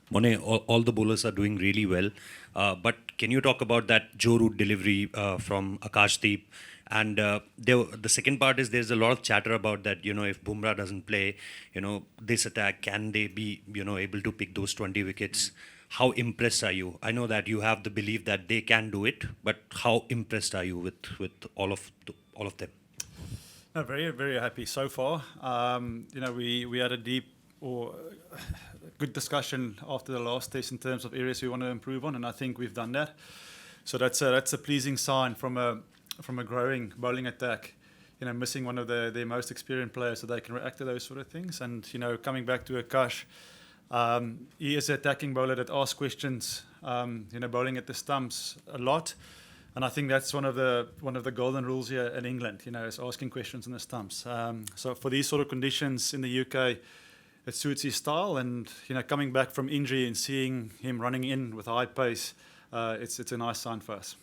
Morne, all the bowlers are doing really well. But can you talk about that Joe Root delivery from Akashdeep? And the second part is there's a lot of chatter about that, if Bumrah doesn't play, this attack, can they be, able to pick those 20 wickets? How impressed are you? I know that you have the belief that they can do it, but how impressed are you with all of them? No, very, very happy so far. We had a deep or good discussion after the last test in terms of areas we want to improve on, and I think we've done that. So that's a pleasing sign from a growing bowling attack. Missing one of their most experienced players so they can react to those sort of things. And coming back to Akash, he is an attacking bowler that asks questions. Bowling at the stumps a lot. And I think that's one of the golden rules here in England, is asking questions in the stumps. So for these sort of conditions in the UK, it suits his style. And coming back from injury and seeing him running in with high pace, it's a nice sign for us.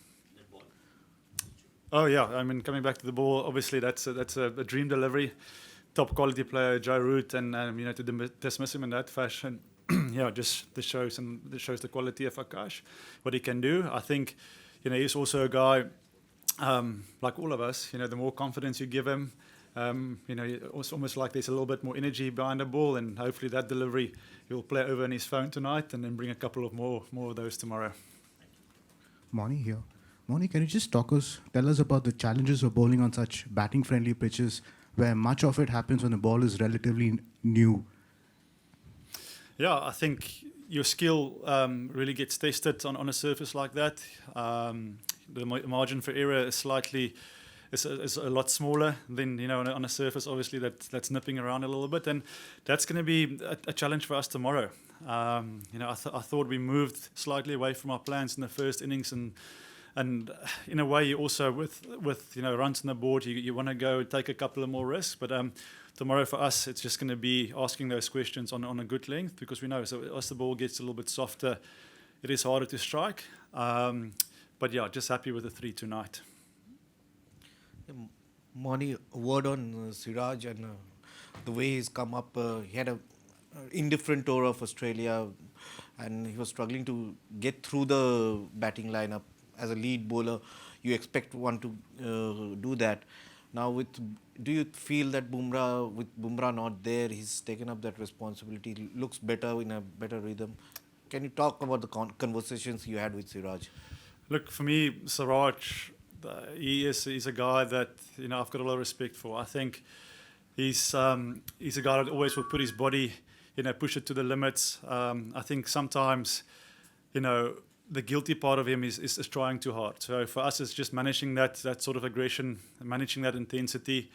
Oh yeah, I mean coming back to the ball, obviously that's a dream delivery, top quality player Joe Root, and to dismiss him in that fashion, just this shows the quality of Akash, what he can do. I think. He's also a guy, like all of us, the more confidence you give him, it's almost like there's a little bit more energy behind the ball, and hopefully that delivery he'll play over on his phone tonight and then bring a couple of more of those tomorrow. Morne here. Morne, can you just tell us about the challenges of bowling on such batting-friendly pitches where much of it happens when the ball is relatively new? Yeah, I think your skill really gets tested on a surface like that. The margin for error is a lot smaller than on a surface obviously that's nipping around a little bit, and that's going to be a challenge for us tomorrow. I thought we moved slightly away from our plans in the first innings, and in a way you also with runs on the board you want to go take a couple of more risks, but tomorrow for us, it's just going to be asking those questions on a good length, because we know so as the ball gets a little bit softer, it is harder to strike. But yeah, just happy with the 3 tonight. Morne, a word on Siraj and the way he's come up. He had a indifferent tour of Australia, and he was struggling to get through the batting lineup as a lead bowler. You expect one to do that. Now, do you feel that with Bumrah not there, he's taken up that responsibility, looks better in a better rhythm? Can you talk about the conversations you had with Siraj? Look, for me, Siraj, he's a guy that I've got a lot of respect for. I think he's a guy that always will put his body, push it to the limits. I think sometimes, the guilty part of him is trying too hard. So for us, it's just managing that sort of aggression, managing that intensity,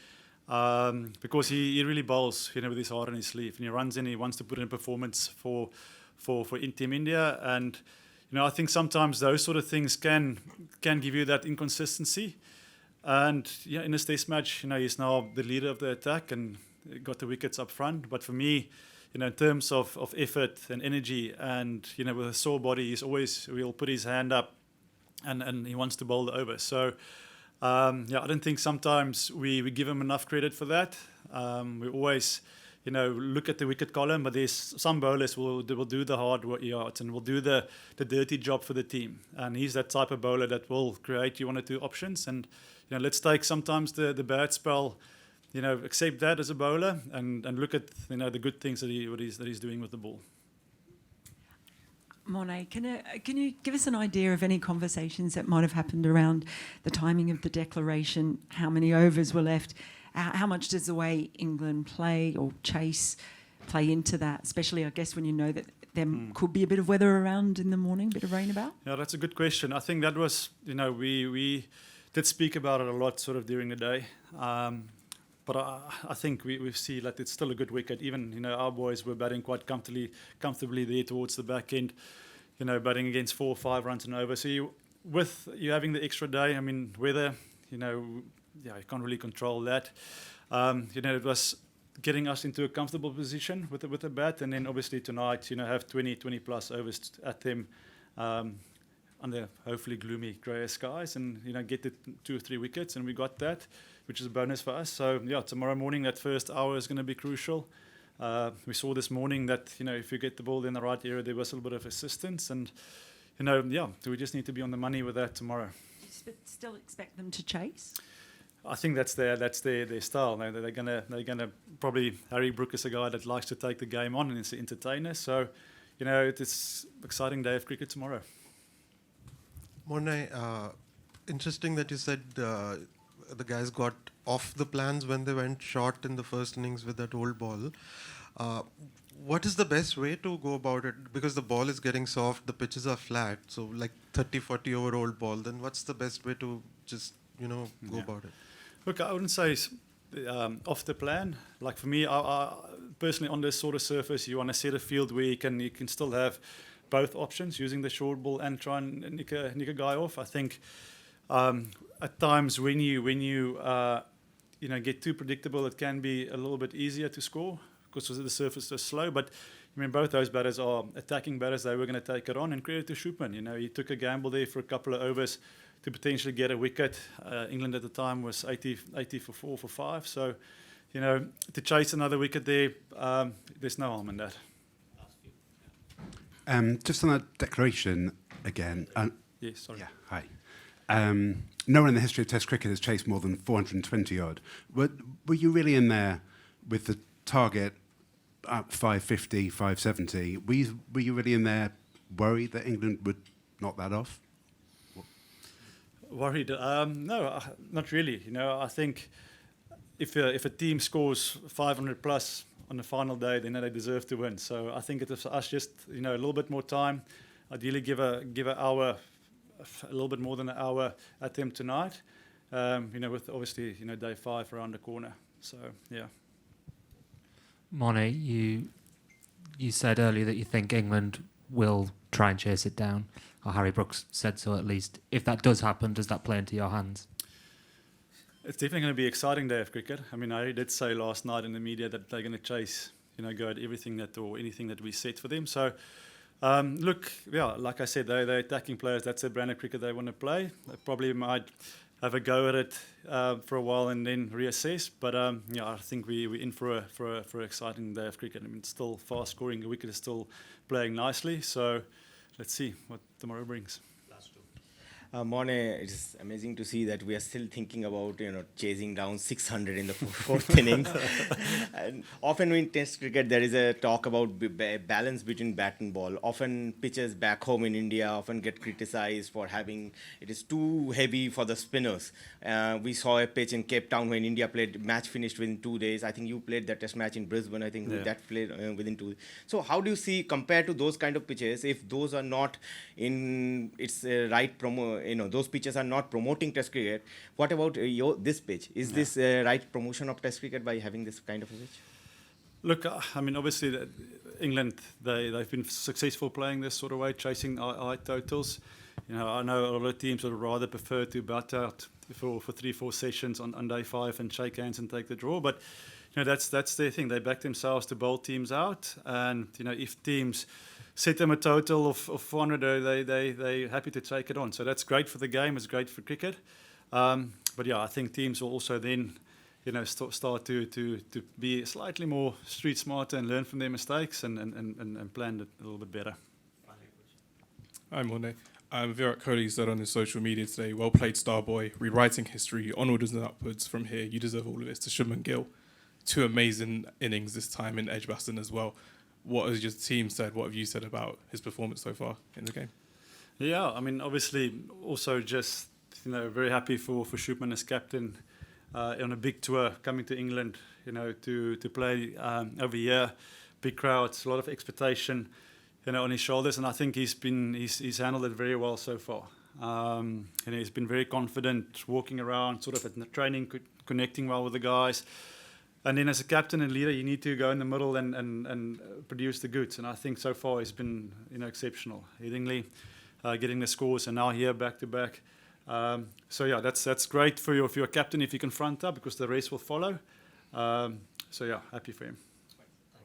because he really bowls, with his heart on his sleeve, and he runs in. He wants to put in a performance for Team India, and I think sometimes those sort of things can give you that inconsistency. And in this Test match, he's now the leader of the attack and got the wickets up front. But for me, in terms of effort and energy, and with a sore body, he'll put his hand up, and he wants to bowl the over. So I don't think sometimes we give him enough credit for that. We always look at the wicket column, but there's some bowlers will do the hard yards and will do the dirty job for the team. And he's that type of bowler that will create you 1 or 2 options. And let's take sometimes the bad spell. Accept that as a bowler and look at the good things that he's doing with the ball. Morne, can you give us an idea of any conversations that might have happened around the timing of the declaration? How many overs were left? How much does the way England play or chase play into that? Especially, I guess, when you know that there could be a bit of weather around in the morning, a bit of rain about. Yeah, that's a good question. I think that was we did speak about it a lot sort of during the day. But I think we see that it's still a good wicket. Even our boys were batting quite comfortably there towards the back end. Batting against 4 or 5 runs and over. So you having the extra day. I mean, weather. You can't really control that. It was getting us into a comfortable position with the bat, and then obviously tonight, have 20 plus overs at them. Under hopefully gloomy grey skies, and get the 2 or 3 wickets, and we got that, which is a bonus for us. So tomorrow morning that first hour is going to be crucial. We saw this morning that, if you get the ball in the right area, there was a little bit of assistance. And, we just need to be on the money with that tomorrow. Still expect them to chase? I think that's their style. They're gonna probably. Harry Brook is a guy that likes to take the game on and is an entertainer. So, it's an exciting day of cricket tomorrow. Morne, interesting that you said the guys got off the plans when they went short in the first innings with that old ball. What is the best way to go about it? Because the ball is getting soft, the pitches are flat, so like 30, 40 over old ball, then what's the best way to just, go about it? Look, I wouldn't say off the plan. Like for me, I personally, on this sort of surface, you want to set a field where you can still have both options, using the short ball and try and nick a guy off. I think at times when you get too predictable, it can be a little bit easier to score because the surface is slow. But both those batters are attacking batters. They were going to take it on, and credit to Shubman. He took a gamble there for a couple of overs to potentially get a wicket. England at the time was 80 for 4 for 5. So, to chase another wicket there, there's no harm in that. Just on that declaration again. Yes, sorry. Yeah, hi. No one in the history of Test cricket has chased more than 420 odd. Were you really in there with the target at 550, 570? Were you really in there worried that England would knock that off? Worried? No, not really. I think if a team scores 500 plus on the final day, then they deserve to win. So I think it was us just a little bit more time. Ideally, give an hour, a little bit more than an hour at them tonight. With obviously day 5 around the corner. So yeah. Morne, you said earlier that you think England will try and chase it down, or Harry Brooks said so at least. If that does happen, does that play into your hands? It's definitely going to be an exciting day of cricket. I did say last night in the media that they're going to chase, go at everything anything that we set for them. So, like I said, they're attacking players. That's the brand of cricket they want to play. They probably might have a go at it for a while and then reassess. But I think we're in for an exciting day of cricket. It's still fast scoring. The wicket is still playing nicely. So let's see what tomorrow brings. Morne, it's amazing to see that we are still thinking about chasing down 600 in the fourth innings. And often in Test cricket there is a talk about balance between bat and ball. Often pitches back home in India often get criticized for having it is too heavy for the spinners. We saw a pitch in Cape Town when India played. Match finished within 2 days. I think you played that Test match in Brisbane. I think that played within 2 days. So how do you see compared to those kind of pitches? If those are not in its right those pitches are not promoting Test cricket. What about this pitch? Is this right promotion of Test cricket by having this kind of a pitch? Look, obviously England, they've been successful playing this sort of way, chasing high totals. I know a lot of teams would rather prefer to bat out for 3-4 sessions on day 5 and shake hands and take the draw. But that's their thing. They back themselves to bowl teams out, and if teams set them a total of 400, they're happy to take it on. So that's great for the game. It's great for cricket. But I think teams will also then, start to be slightly more street smarter and learn from their mistakes and plan it a little bit better. Hi, Morne. Virat Kohli said on his social media today, well played, Starboy, rewriting history, onwards and upwards from here. You deserve all of this. To Shubman Gill, 2 amazing innings this time in Edgbaston as well. What has your team said? What have you said about his performance so far in the game? Yeah, obviously also just, very happy for Shubman as captain on a big tour coming to England, to play over here. Big crowds, a lot of expectation, on his shoulders. And I think he's handled it very well so far. He's been very confident walking around, sort of at the training, connecting well with the guys. And then as a captain and leader, you need to go in the middle and produce the goods. And I think so far he's been exceptional. Headingley, getting the scores, and now here back to back. That's great for your captain if you can front up, because the rest will follow. Happy for him.